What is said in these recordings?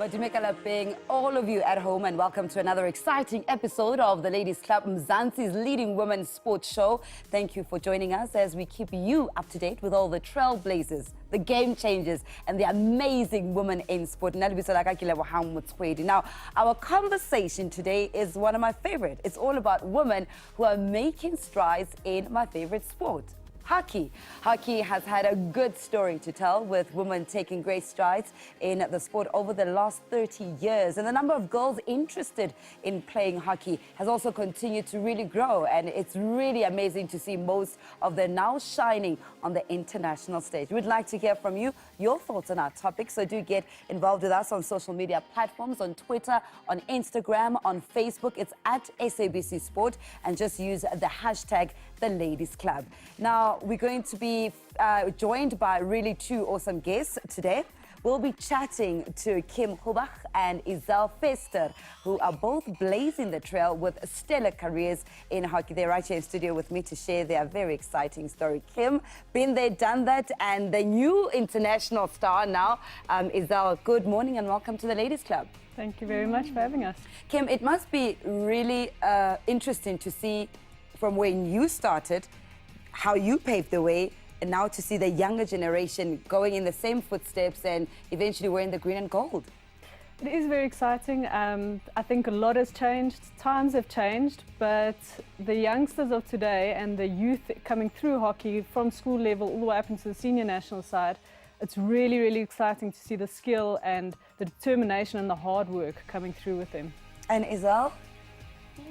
Madumeka Lapeng, all of you at home, and welcome to another exciting episode of the Ladies Club, Mzansi's leading women's sports show. Thank you for joining us as we keep you up to date with all the trailblazers, the game changers, and the amazing women in sport. Now, our conversation today is one of my favorite. It's all about women who are making strides in my favorite sport, hockey. Hockey has had a good story to tell, with women taking great strides in the sport over the last 30 years. And the number of girls interested in playing hockey has also continued to really grow. And it's really amazing to see most of them now shining on the international stage. We'd like to hear from you, your thoughts on our topic. So do get involved with us on social media platforms, on Twitter, on Instagram, on Facebook. It's at SABC Sport, and just use the hashtag The Ladies Club. Now, we're going to be joined by really two awesome guests today. We'll be chatting to Hubach and Izelle Verster, who are both blazing the trail with stellar careers in hockey. They're right here in studio with me to share their very exciting story. Kim, been there, done that, and the new international star now, Izelle. Good morning and welcome to the Ladies Club. Thank you very much for having us. Kim, it must be really interesting to see from when you started, how you paved the way, and now to see the younger generation going in the same footsteps and eventually wearing the green and gold. It is very exciting. I think a lot has changed, times have changed, but the youngsters of today and the youth coming through hockey from school level all the way up into the senior national side, it's really, really exciting to see the skill and the determination and the hard work coming through with them. And Izelle? Yes,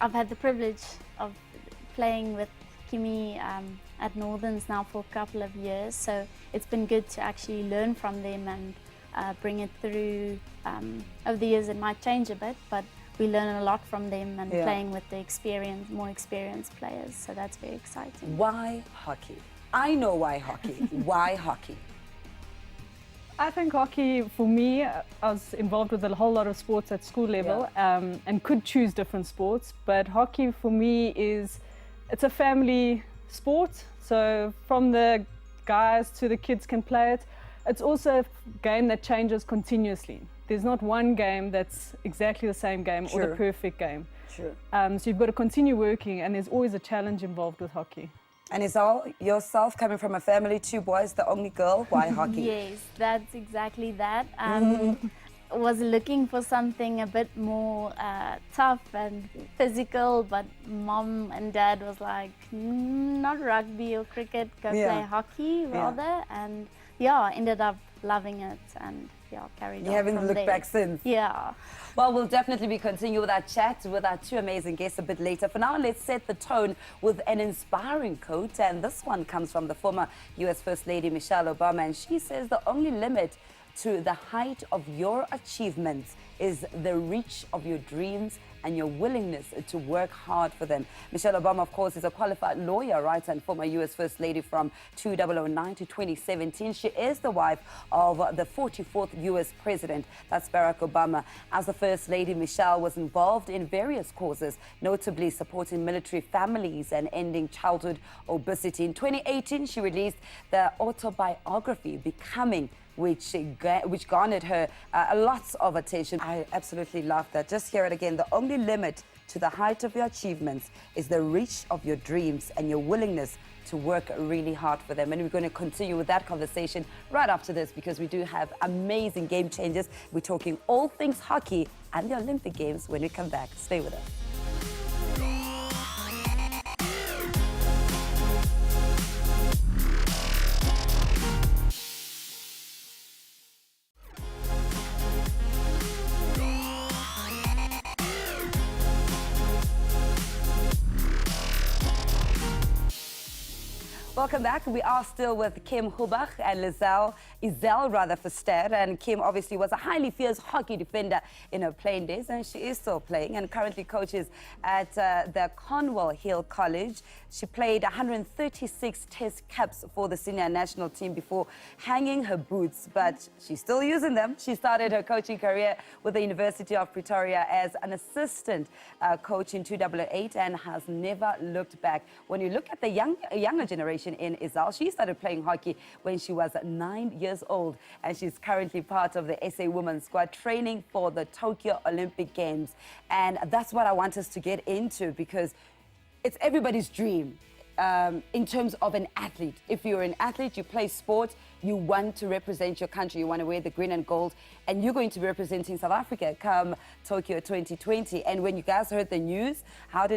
I've had the privilege of playing with Kimi at Northerns now for a couple of years, so it's been good to actually learn from them and bring it through. Over the years it might change a bit, but we learn a lot from them and playing with the more experienced players, so that's very exciting. Why hockey? I know why hockey. Why hockey? I think hockey, for me, I was involved with a whole lot of sports at school level and could choose different sports, but hockey for me it's a family sport, so from the guys to the kids can play it. It's also a game that changes continuously. There's not one game that's exactly the same game or the perfect game. Sure. So you've got to continue working, and there's always a challenge involved with hockey. And Izelle, yourself coming from a family, 2 boys, the only girl, why hockey? Yes, that's exactly that. Was looking for something a bit more tough and physical, but mom and dad was like, not rugby or cricket, go play hockey rather. And ended up loving it and carried on. You haven't looked there. back since? Yeah. Well, we'll definitely be continuing with our chat with our 2 amazing guests a bit later. For now, let's set the tone with an inspiring quote. And this one comes from the former US First Lady Michelle Obama. And she says the only limit to the height of your achievements is the reach of your dreams and your willingness to work hard for them. Michelle Obama, of course, is a qualified lawyer, right, and former U.S. First Lady from 2009 to 2017. She is the wife of the 44th U.S. President, that's Barack Obama. As the First Lady, Michelle was involved in various causes, notably supporting military families and ending childhood obesity. In 2018, she released the autobiography, Becoming, which garnered her lots of attention. I absolutely love that. Just hear it again. The only limit to the height of your achievements is the reach of your dreams and your willingness to work really hard for them. And we're going to continue with that conversation right after this, because we do have amazing game changers. We're talking all things hockey and the Olympic Games when we come back. Stay with us. Welcome back. We are still with Kim Hubach and Izelle Verster. And Kim obviously was a highly fierce hockey defender in her playing days, and she is still playing and currently coaches at the Cornwall Hill College. She played 136 test caps for the senior national team before hanging her boots, but she's still using them. She started her coaching career with the University of Pretoria as an assistant coach in 2008 and has never looked back. When you look at the younger generation, inspiration in Izelle. She started playing hockey when she was 9 years old, and she's currently part of the SA women's squad training for the Tokyo Olympic Games. And that's what I want us to get into, because it's everybody's dream. In terms of an athlete. If you're an athlete, you play sport, you want to represent your country, you want to wear the green and gold, and you're going to be representing South Africa come Tokyo 2020. And when you guys heard the news, how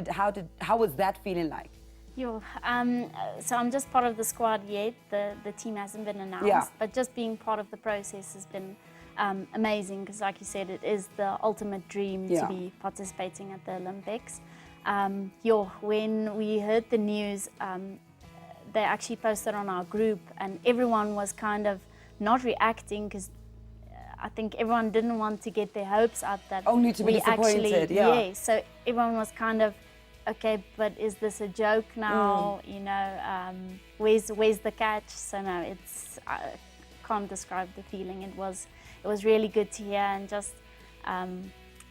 was that feeling like? So I'm just part of the squad yet. The team hasn't been announced, Yeah. but just being part of the process has been amazing, because like you said, it is the ultimate dream Yeah. to be participating at the Olympics. When we heard the news, they actually posted on our group, and everyone was kind of not reacting, because I think everyone didn't want to get their hopes up that Only to be we disappointed, actually, yeah. So everyone was kind of, okay, but is this a joke now? You know, where's the catch? So no, I can't describe the feeling. It was really good to hear, and just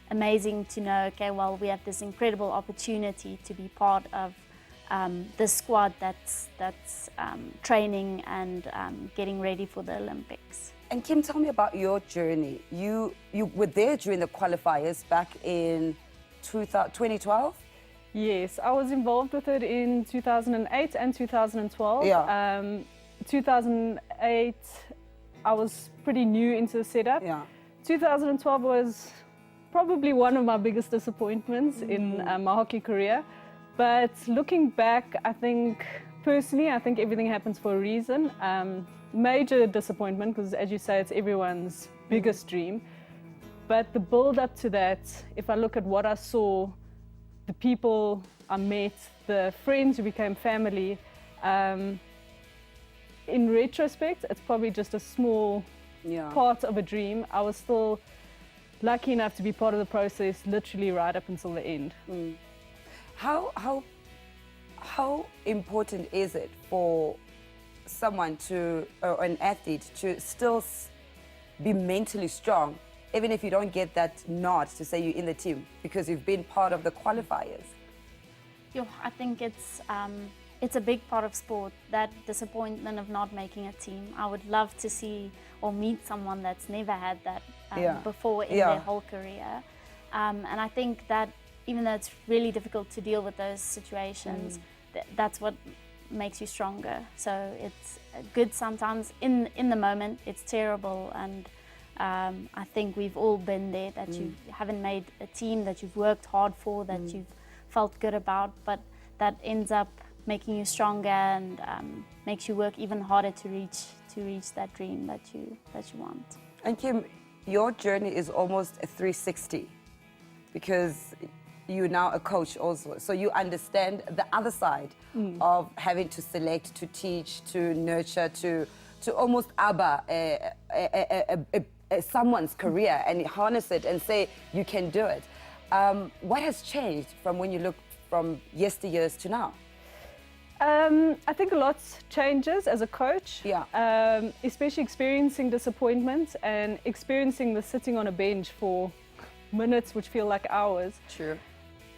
amazing to know, okay, well, we have this incredible opportunity to be part of the squad that's training and getting ready for the Olympics. And Kim, tell me about your journey. You were there during the qualifiers back in 2012? Yes, I was involved with it in 2008 and 2012. Yeah. 2008, I was pretty new into the setup. Yeah. 2012 was probably one of my biggest disappointments in my hockey career. But looking back, I think everything happens for a reason. Major disappointment, because as you say, it's everyone's biggest dream. But the build up to that, if I look at what I saw, the people I met, the friends who became family, in retrospect, it's probably just a small part of a dream. I was still lucky enough to be part of the process literally right up until the end. How important is it for someone or an athlete to still be mentally strong, even if you don't get that nod to say you're in the team, because you've been part of the qualifiers? I think it's a big part of sport, that disappointment of not making a team. I would love to see or meet someone that's never had that before in their whole career. And I think that even though it's really difficult to deal with those situations, that's what makes you stronger. So it's good sometimes. In the moment, it's terrible. And I think we've all been there, that you haven't made a team that you've worked hard for, that you've felt good about, but that ends up making you stronger and makes you work even harder to reach that dream that you want. And Kim, your journey is almost a 360, because you're now a coach also. So you understand the other side of having to select, to teach, to nurture, to almost someone's career and harness it and say, you can do it. What has changed from when you look from yesteryears to now? I think a lot changes as a coach, especially experiencing disappointment and experiencing the sitting on a bench for minutes which feel like hours. True.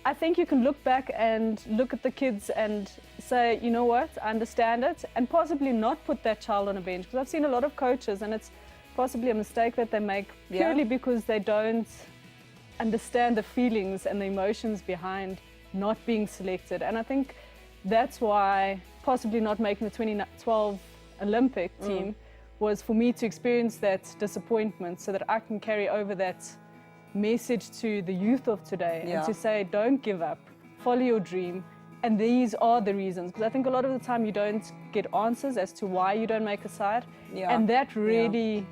I think you can look back and look at the kids and say, you know what, I understand it, and possibly not put that child on a bench. Because I've seen a lot of coaches, and it's possibly a mistake that they make purely because they don't understand the feelings and the emotions behind not being selected. And I think that's why possibly not making the 2012 Olympic team was for me to experience that disappointment, so that I can carry over that message to the youth of today and to say, don't give up, follow your dream, and these are the reasons. Because I think a lot of the time you don't get answers as to why you don't make a side, and that really,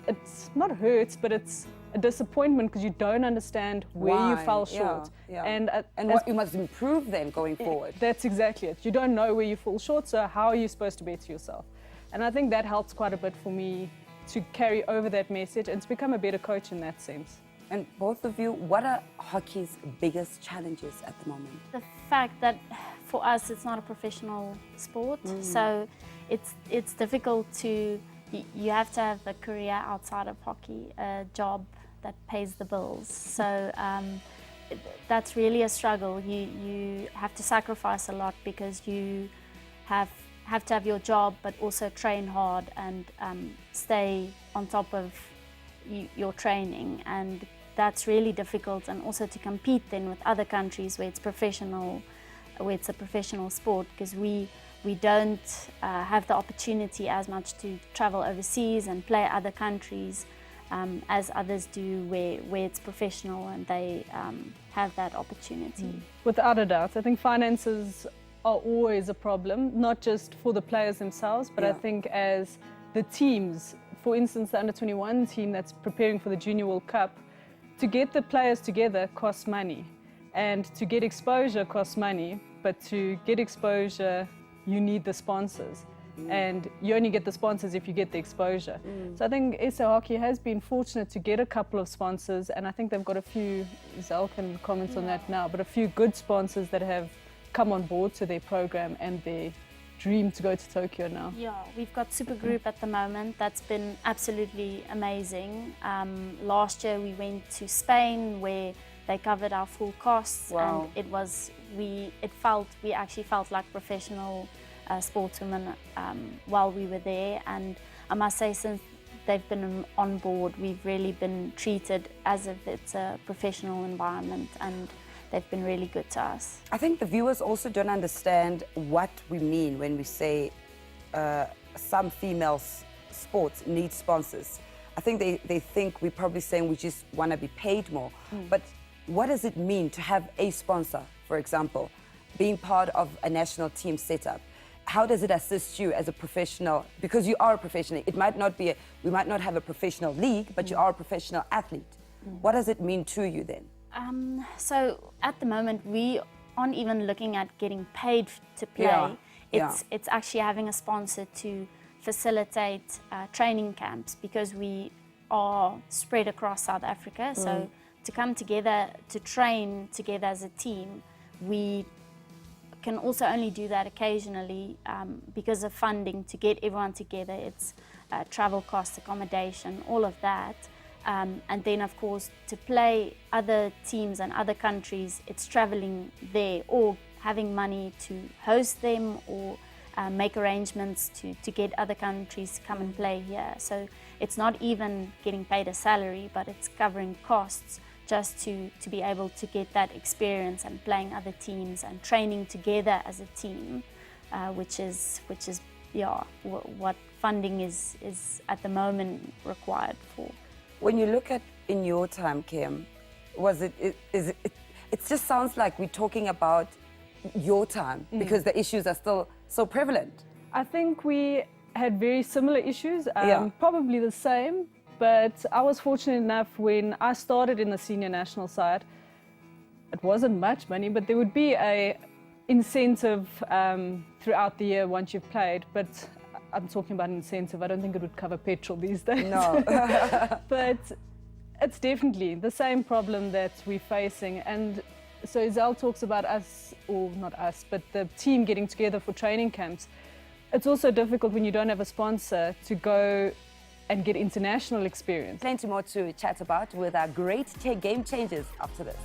it's not hurts, but it's a disappointment, because you don't understand where you fell short. And what you must improve then going forward. That's exactly it. You don't know where you fall short, so how are you supposed to better yourself? And I think that helps quite a bit for me to carry over that message and to become a better coach in that sense. And both of you, what are hockey's biggest challenges at the moment? The fact that for us it's not a professional sport, so it's difficult to, you have to have a career outside of hockey, a job that pays the bills. So that's really a struggle. You have to sacrifice a lot, because you have have to have your job, but also train hard and stay on top of your training, and that's really difficult. And also to compete then with other countries where it's professional, where it's a professional sport, because we don't have the opportunity as much to travel overseas and play other countries as others do where it's professional and they have that opportunity. Without a doubt, I think finances are always a problem, not just for the players themselves, but I think as the teams. For instance, the under-21 team that's preparing for the Junior World Cup, to get the players together costs money, and to get exposure costs money, but to get exposure you need the sponsors, and you only get the sponsors if you get the exposure. So I think SA Hockey has been fortunate to get a couple of sponsors, and I think they've got a few, Izelle can comment on that now, but a few good sponsors that have come on board to their program and their dream to go to Tokyo now. Yeah, we've got Super Group at the moment. That's been absolutely amazing. Last year we went to Spain where they covered our full costs, and we actually felt like professional sportswomen while we were there. And I must say, since they've been on board, we've really been treated as if it's a professional environment, and they've been really good to us. I think the viewers also don't understand what we mean when we say some female sports need sponsors. I think they think we're probably saying we just want to be paid more. But what does it mean to have a sponsor, for example, being part of a national team setup? How does it assist you as a professional? Because you are a professional. It might not be, we might not have a professional league, but you are a professional athlete. What does it mean to you then? So at the moment, we aren't even looking at getting paid to play. It's actually having a sponsor to facilitate training camps, because we are spread across South Africa. So to come together, to train together as a team, we can also only do that occasionally because of funding to get everyone together. It's travel costs, accommodation, all of that. And then, of course, to play other teams and other countries, it's traveling there or having money to host them or make arrangements to get other countries to come and play here. So it's not even getting paid a salary, but it's covering costs just to be able to get that experience and playing other teams and training together as a team, which is what funding is at the moment required for. When you look at in your time, Kim, it just sounds like we're talking about your time because the issues are still so prevalent. I think we had very similar issues, probably the same, but I was fortunate enough when I started in the senior national side, it wasn't much money, but there would be a incentive throughout the year once you've played, but I'm talking about incentive. I don't think it would cover petrol these days. No. But it's definitely the same problem that we're facing. And so Izelle talks about us, or not us, but the team getting together for training camps. It's also difficult when you don't have a sponsor to go and get international experience. Plenty more to chat about with our great game changers after this.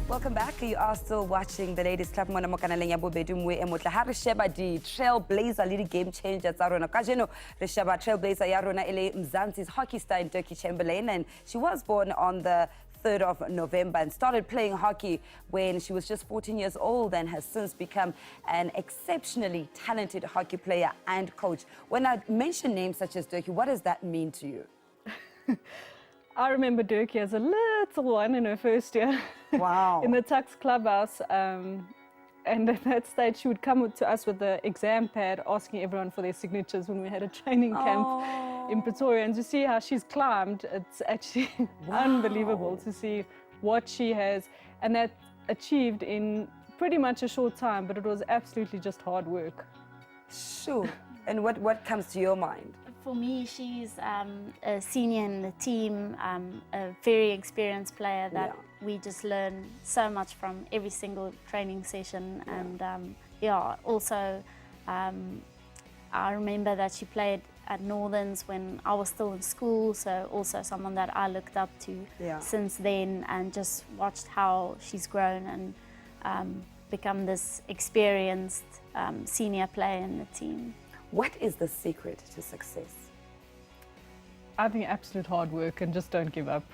Welcome back. You are still watching the Ladies Club. Mona mokanaleng ya bobedu mwe emotla ha re sheba di trailblazer le di game changer tsa rona. Kajeno re sheba trailblazer ya rona ele Mzansi's hockey star Dirkie Chamberlain, and she was born on the 3rd of November and started playing hockey when she was just 14 years old and has since become an exceptionally talented hockey player and coach. When I mention names such as Dirkie, what does that mean to you? I remember Dirkie as a little one in her first year. Wow. In the Tux clubhouse. And at that stage, she would come to us with the exam pad asking everyone for their signatures when we had a training camp in Pretoria. And to see how she's climbed, it's actually unbelievable to see what she has. And that achieved in pretty much a short time, but it was absolutely just hard work. Sure. And what comes to your mind? For me, she's a senior in the team, a very experienced player that we just learn so much from every single training session. And also I remember that she played at Northerns when I was still in school, so also someone that I looked up to since then, and just watched how she's grown and become this experienced senior player in the team. What is the secret to success? I think absolute hard work and just don't give up.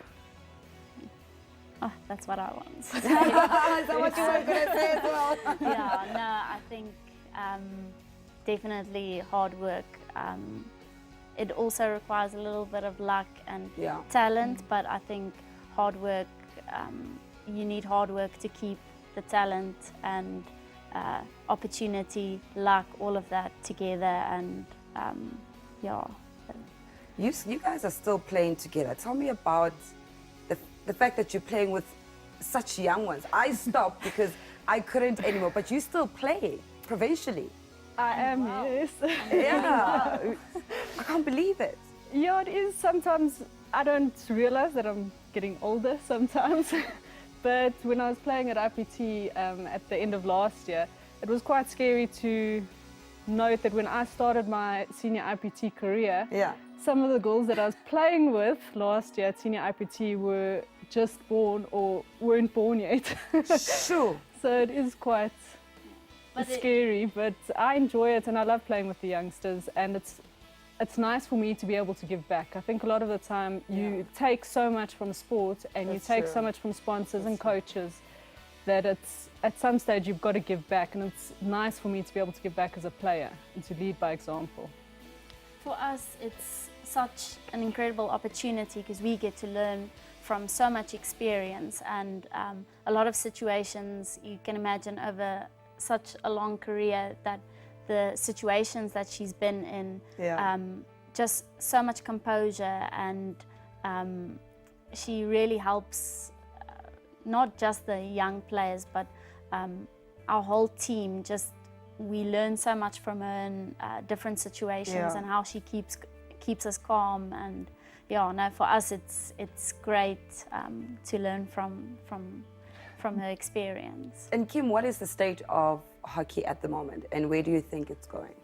Oh, that's what I want. Is that what you were going to say as well? Yeah, no, I think definitely hard work. It also requires a little bit of luck and talent, but I think hard work, you need hard work to keep the talent and opportunity, luck, all of that together. And You guys are still playing together. Tell me about the fact that you're playing with such young ones. I stopped because I couldn't anymore, but you still play provincially. I am, yes. Yeah, I can't believe it. Yeah, it is. Sometimes I don't realize that I'm getting older sometimes. But when I was playing at IPT at the end of last year, it was quite scary to note that when I started my senior IPT career, some of the girls that I was playing with last year at senior IPT were just born or weren't born yet. Sure. So it is quite scary, but I enjoy it and I love playing with the youngsters, and it's nice for me to be able to give back. I think a lot of the time you take so much from sport and you take so much from sponsors and coaches that it's at some stage you've got to give back, and it's nice for me to be able to give back as a player and to lead by example. For us, it's such an incredible opportunity because we get to learn from so much experience and a lot of situations you can imagine over such a long career, that the situations that she's been in, just so much composure, and she really helps not just the young players but our whole team. Just we learn so much from her in different situations and how she keeps us calm. And for us it's great to learn from her experience. And Kim, what is the state of hockey at the moment, and where do you think it's going?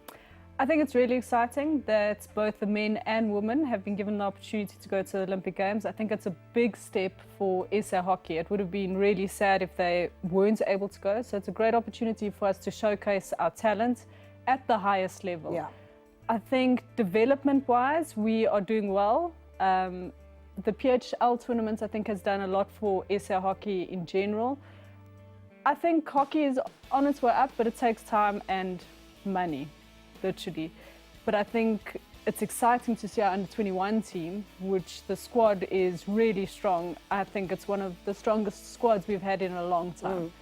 I think it's really exciting that both the men and women have been given the opportunity to go to the Olympic Games. I think it's a big step for SA hockey. It would have been really sad if they weren't able to go. So it's a great opportunity for us to showcase our talent at the highest level. Yeah. I think development-wise, we are doing well. The PHL tournament, I think, has done a lot for SA hockey in general. I think hockey is on its way up, but it takes time and money, literally. But I think it's exciting to see our under-21 team, which the squad is really strong. I think it's one of the strongest squads we've had in a long time.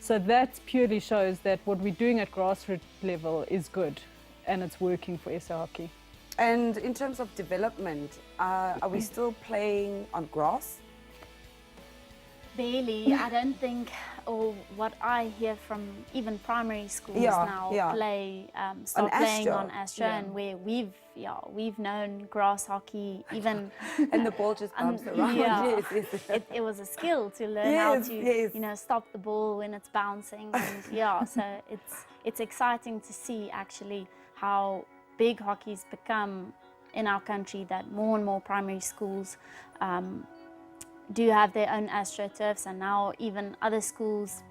So that purely shows that what we're doing at grassroots level is good, and it's working for SA hockey. And in terms of development, are we still playing on grass? Barely. I don't think, or what I hear from even primary schools now, start playing on Astro, and where we've known grass hockey even. And the ball just bumps around. It was a skill to learn how to stop the ball when it's bouncing, and so it's exciting to see actually how big hockey's become in our country, that more and more primary schools do have their own AstroTurfs, and now even other schools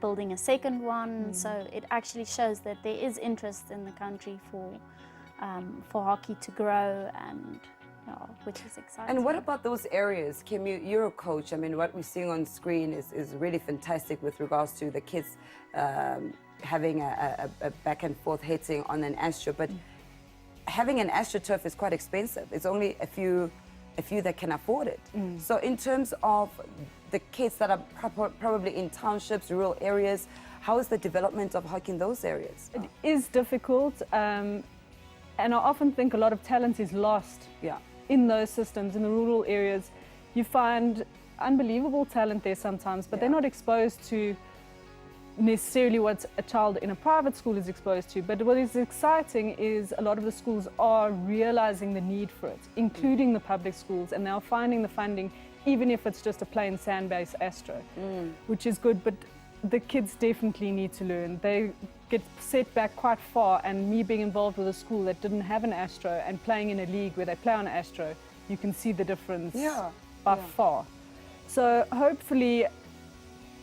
building a second one. So it actually shows that there is interest in the country for hockey to grow, and which is exciting. And what about those areas? Kim, you're a coach. I mean, what we're seeing on screen is really fantastic with regards to the kids having a back and forth hitting on an Astro, but having an AstroTurf is quite expensive. It's only a few that can afford it. So in terms of the kids that are probably in townships, rural areas, how is the development of hockey in those areas? It is difficult, and I often think a lot of talent is lost in those systems, in the rural areas. You find unbelievable talent there sometimes, but they're not exposed to necessarily what a child in a private school is exposed to. But what is exciting is a lot of the schools are realizing the need for it, including the public schools, and they're finding the funding, even if it's just a plain sand-based astro, which is good. But the kids definitely need to learn. They get set back quite far, and me being involved with a school that didn't have an astro and playing in a league where they play on astro, you can see the difference by far. So hopefully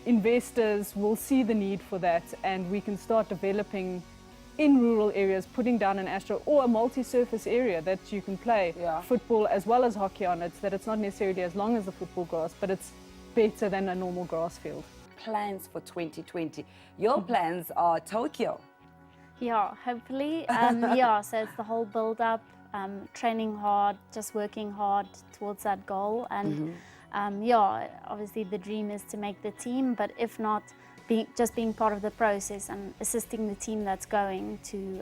investors will see the need for that, and we can start developing in rural areas, putting down an astro or a multi-surface area that you can play football as well as hockey on it, that it's not necessarily as long as the football grass, but it's better than a normal grass field. Plans for 2020. Your plans are Tokyo. Yeah, hopefully. So it's the whole build-up, training hard, just working hard towards that goal. And obviously the dream is to make the team, but if not, just being part of the process and assisting the team that's going to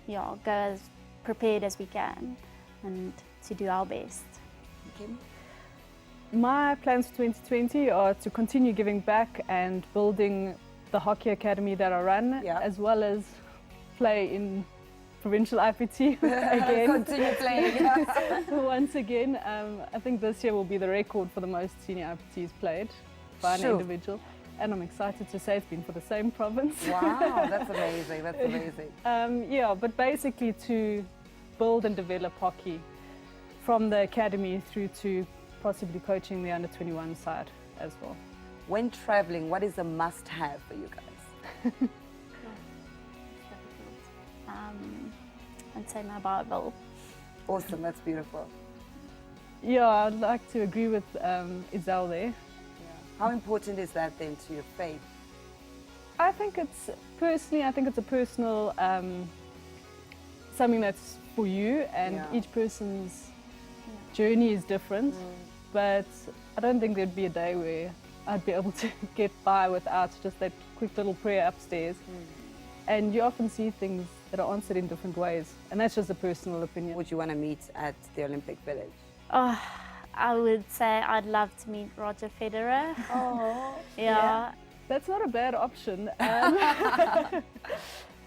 go as prepared as we can and to do our best. Okay. My plans for 2020 are to continue giving back and building the hockey academy that I run, as well as play in provincial IPT again. Continue playing. Once again, I think this year will be the record for the most senior IPTs played by an individual. And I'm excited to say it's been for the same province. Wow, that's amazing, that's amazing. But basically to build and develop hockey from the academy through to possibly coaching the under-21 side as well. When traveling, what is a must-have for you guys? I'd say my Bible. Awesome, that's beautiful. Yeah, I'd like to agree with Izelle there. How important is that then to your faith? I think it's a personal something that's for you, and each person's journey is different. But I don't think there'd be a day where I'd be able to get by without just that quick little prayer upstairs. And you often see things that are answered in different ways, and that's just a personal opinion. Would you want to meet at the Olympic Village? Oh, I would say I'd love to meet Roger Federer. Oh, yeah. That's not a bad option. I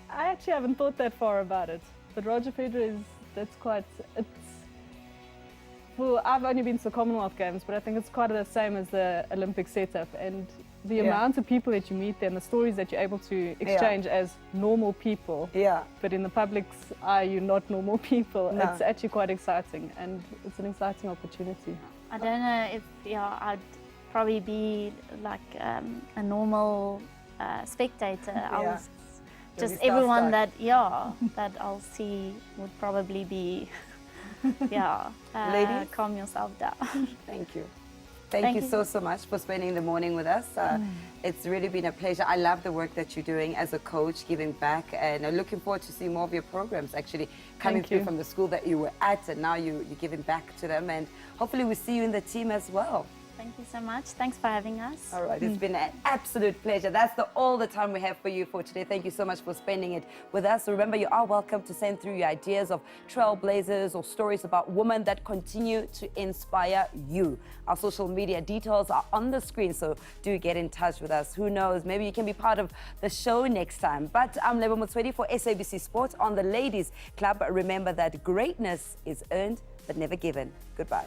actually haven't thought that far about it, but Roger Federer well, I've only been to the Commonwealth Games, but I think it's quite the same as the Olympic setup, and the amount of people that you meet there and the stories that you're able to exchange as normal people. But in the public's eye, you're not normal people. No. It's actually quite exciting, and it's an exciting opportunity. I don't know if I'd probably be like a normal spectator. Just everyone that I'll see would probably be. Ladies, calm yourself down. Thank you. Thank you so much for spending the morning with us. It's really been a pleasure. I love the work that you're doing as a coach, giving back, and I'm looking forward to seeing more of your programs actually coming through from the school that you were at, and now you're giving back to them, and hopefully we'll see you in the team as well. Thank you so much. Thanks for having us. All right, it's been an absolute pleasure. That's all the time we have for you for today. Thank you so much for spending it with us. Remember, you are welcome to send through your ideas of trailblazers or stories about women that continue to inspire you. Our social media details are on the screen, so do get in touch with us. Who knows, maybe you can be part of the show next time. But I'm Lebo Motswedi for SABC Sport on the Ladies Club. Remember that greatness is earned but never given. Goodbye.